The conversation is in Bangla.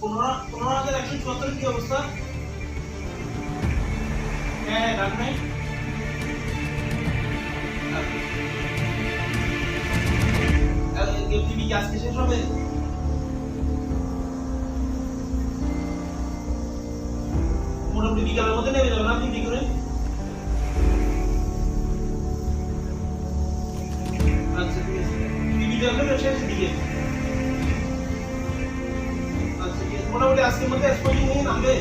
15,174 কি অবস্থা? হ্যাঁ ডাক নাই। টিভি কি আজকে শেষ হবে? মোটামুটি বিকালের মধ্যে নেমে যাবেন আপনি কি করে? আচ্ছা ঠিক আছে। টিভি দেখবেন শেষের দিকে। আচ্ছা ঠিক আছে। মোটামুটি আজকের মধ্যে এক্সপোজিং নিয়ে নামবে।